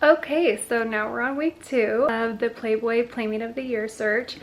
Okay, so now we're on week 2 of the Playboy Playmate of the Year search,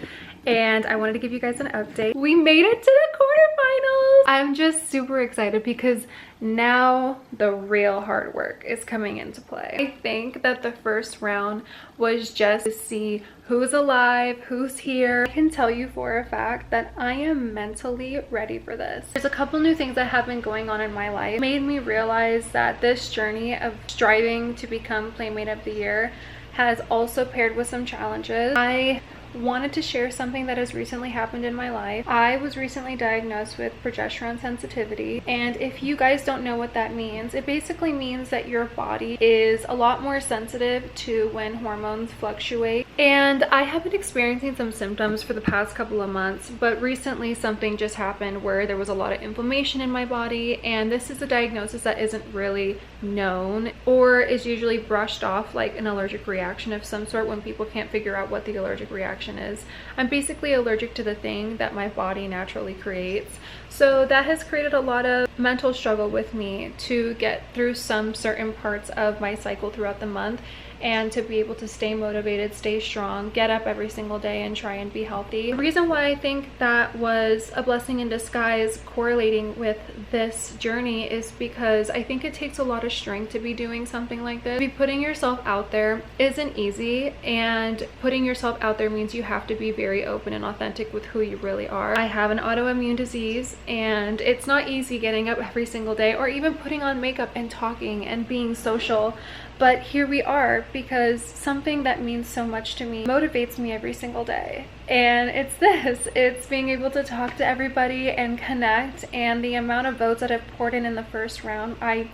and I wanted to give you guys an update. We made it to the quarterfinals! I'm just super excited because now the real hard work is coming into play. I think that the first round was just to see who's alive, who's here. I can tell you for a fact that I am mentally ready for this. There's a couple new things that have been going on in my life. It made me realize that this journey of striving to become Playmate of the Year has also paired with some challenges. I wanted to share something that has recently happened in my life. I was recently diagnosed with progesterone sensitivity, and if you guys don't know what that means, it basically means that your body is a lot more sensitive to when hormones fluctuate. And I have been experiencing some symptoms for the past couple of months, but recently something just happened where there was a lot of inflammation in my body, and this is a diagnosis that isn't really known or is usually brushed off like an allergic reaction of some sort when people can't figure out what the allergic reaction is. I'm basically allergic to the thing that my body naturally creates. So that has created a lot of mental struggle with me to get through some certain parts of my cycle throughout the month, and to be able to stay motivated, stay strong, get up every single day and try and be healthy. The reason why I think that was a blessing in disguise correlating with this journey is because I think it takes a lot of strength to be doing something like this. Putting yourself out there isn't easy, and putting yourself out there means you have to be very open and authentic with who you really are. I have an autoimmune disease, and it's not easy getting up every single day or even putting on makeup and talking and being social. But here we are, because something that means so much to me motivates me every single day. And it's this, it's being able to talk to everybody and connect, and the amount of votes that I've poured in the first round, I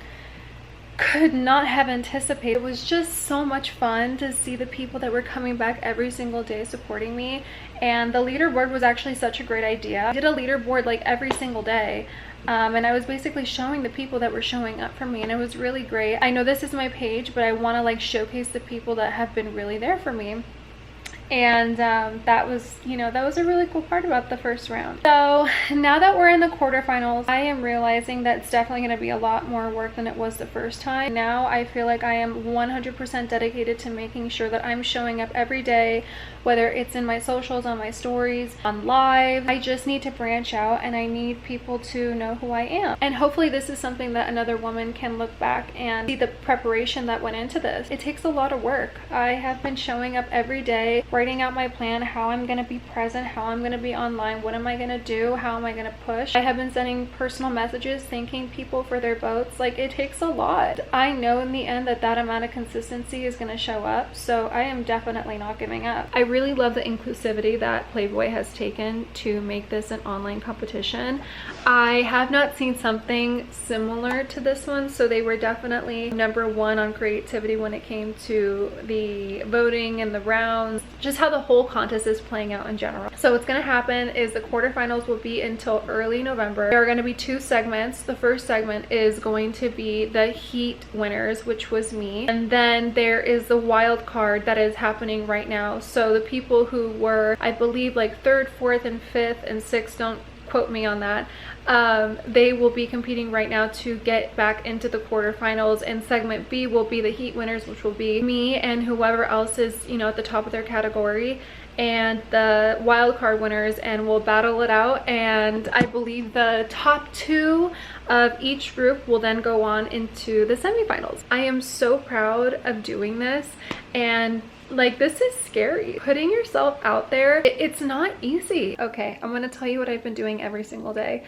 could not have anticipated. It was just so much fun to see the people that were coming back every single day supporting me. And the leaderboard was actually such a great idea. I did a leaderboard like every single day. And I was basically showing the people that were showing up for me, and it was really great. I know this is my page, but I want to like showcase the people that have been really there for me. And that was, that was a really cool part about the first round. So now that we're in the quarterfinals, I am realizing that it's definitely going to be a lot more work than it was the first time. Now I feel like I am 100% dedicated to making sure that I'm showing up every day, whether it's in my socials, on my stories, on live. I just need to branch out, and I need people to know who I am. And hopefully this is something that another woman can look back and see the preparation that went into this. It takes a lot of work. I have been showing up every day, writing out my plan, how I'm going to be present, how I'm going to be online, what am I going to do, how am I going to push. I have been sending personal messages thanking people for their votes. Like, it takes a lot. I know in the end that that amount of consistency is going to show up, so I am definitely not giving up. I really love the inclusivity that Playboy has taken to make this an online competition. I have not seen something similar to this one, so they were definitely #1 on creativity when it came to the voting and the rounds, just how the whole contest is playing out in general. So what's going to happen is the quarterfinals will be until early November. There are going to be 2 segments. The first segment is going to be the heat winners, which was me, and then there is the wild card that is happening right now. So the people who were, I believe, like 3rd, 4th, and 5th and 6th, don't quote me on that, they will be competing right now to get back into the quarterfinals, and segment B will be the heat winners, which will be me and whoever else is, at the top of their category, and the wild card winners, and we'll battle it out. And I believe the top 2 of each group will then go on into the semifinals. I am so proud of doing this, and like, this is scary. Putting yourself out there, it's not easy. Okay, I'm gonna tell you what I've been doing every single day.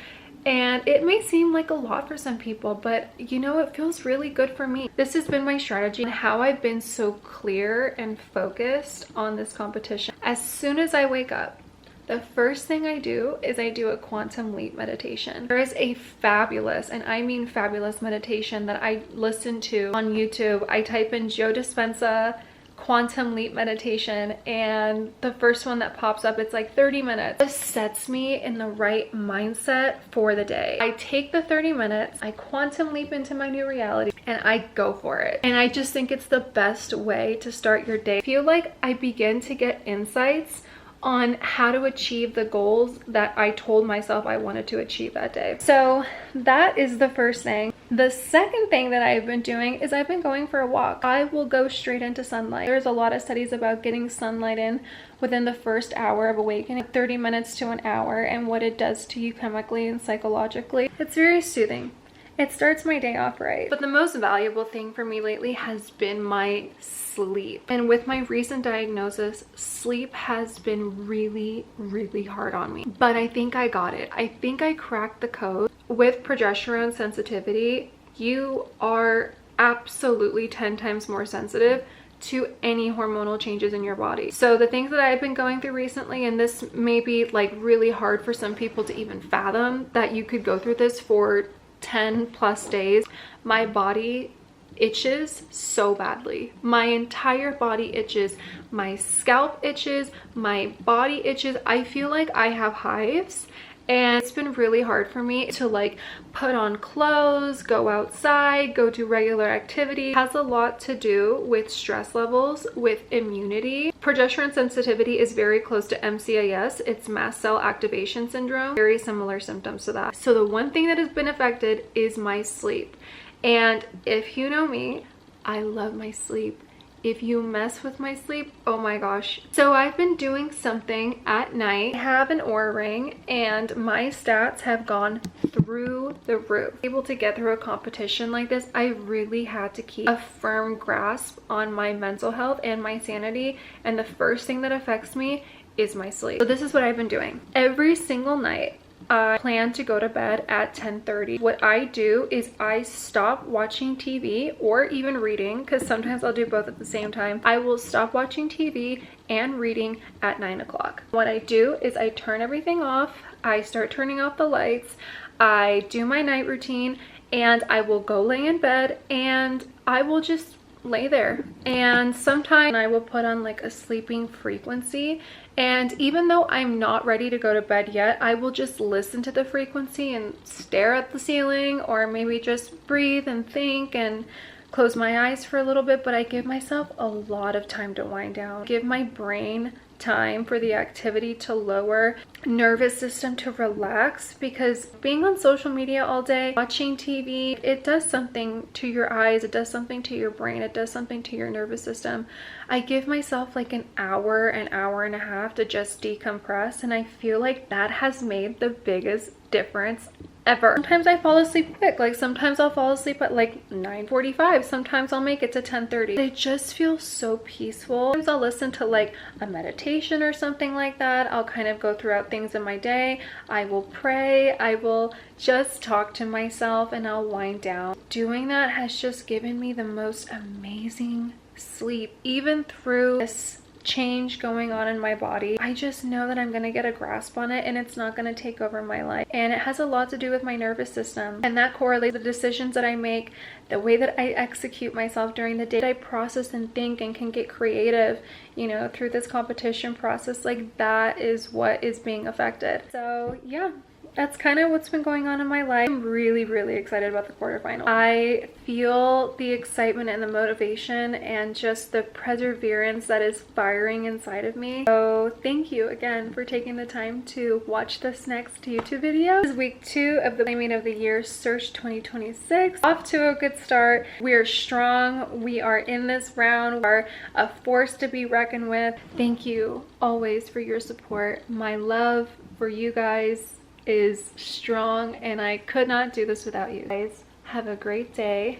And it may seem like a lot for some people, but it feels really good for me. This has been my strategy and how I've been so clear and focused on this competition. As soon as I wake up, the first thing I do is I do a quantum leap meditation. There is a fabulous, and I mean fabulous, meditation that I listen to on YouTube. I type in Joe Dispenza quantum leap meditation, and the first one that pops up, it's like 30 minutes. This sets me in the right mindset for the day. I take the 30 minutes, I quantum leap into my new reality, and I go for it. And I just think it's the best way to start your day. I feel like I begin to get insights on how to achieve the goals that I told myself I wanted to achieve that day. So that is the first thing. The second thing that I've been doing is I've been going for a walk. I will go straight into sunlight. There's a lot of studies about getting sunlight in within the first hour of awakening, 30 minutes to an hour, and what it does to you chemically and psychologically. It's very soothing. It starts my day off right. But the most valuable thing for me lately has been my sleep. And with my recent diagnosis, sleep has been really, really hard on me. But I think I got it. I think I cracked the code. With progesterone sensitivity, you are absolutely 10 times more sensitive to any hormonal changes in your body. So the things that I've been going through recently, and this may be like really hard for some people to even fathom that you could go through this for 10 plus days. My body itches so badly. My entire body itches. My scalp itches. My body itches. I feel like I have hives. And it's been really hard for me to like put on clothes, go outside, go do regular activity. It has a lot to do with stress levels, with immunity. Progesterone sensitivity is very close to MCAS. It's mast cell activation syndrome. Very similar symptoms to that. So the one thing that has been affected is my sleep. And if you know me, I love my sleep. If you mess with my sleep, oh my gosh. So I've been doing something at night. I have an Oura ring and my stats have gone through the roof. Able to get through a competition like this, I really had to keep a firm grasp on my mental health and my sanity. And the first thing that affects me is my sleep. So this is what I've been doing. Every single night, I plan to go to bed at 10:30. What I do is I stop watching TV or even reading, because sometimes I'll do both at the same time. I will stop watching TV and reading at 9 o'clock. What I do is I turn everything off. I start turning off the lights. I do my night routine and I will go lay in bed and I will just lay there. And sometimes I will put on like a sleeping frequency, and even though I'm not ready to go to bed yet, I will just listen to the frequency and stare at the ceiling, or maybe just breathe and think and close my eyes for a little bit. But I give myself a lot of time to wind down, give my brain time for the activity to lower, nervous system to relax, because being on social media all day, watching TV, it does something to your eyes, it does something to your brain, it does something to your nervous system. I give myself like an hour and a half to just decompress, and I feel like that has made the biggest difference ever. Sometimes I fall asleep quick, like sometimes I'll fall asleep at like 9:45, sometimes I'll make it to 10:30. It just feels so peaceful. Sometimes I'll listen to like a meditation or something like that. I'll kind of go throughout things in my day. I will pray, I will just talk to myself, and I'll wind down. Doing that has just given me the most amazing sleep, even through this change going on in my body. I just know that I'm gonna get a grasp on it and it's not gonna take over my life. And it has a lot to do with my nervous system, and that correlates the decisions that I make, the way that I execute myself during the day. I process and think and can get creative, you know, through this competition process. Like, that is what is being affected. So yeah, that's kind of what's been going on in my life. I'm really, really excited about the quarterfinal. I feel the excitement and the motivation and just the perseverance that is firing inside of me. So thank you again for taking the time to watch this next YouTube video. This is week 2 of the Playmate of the Year Search 2026. Off to a good start. We are strong. We are in this round. We are a force to be reckoned with. Thank you always for your support. My love for you guys is strong, and I could not do this without you guys. Have a great day.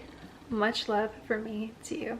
Much love from me to you.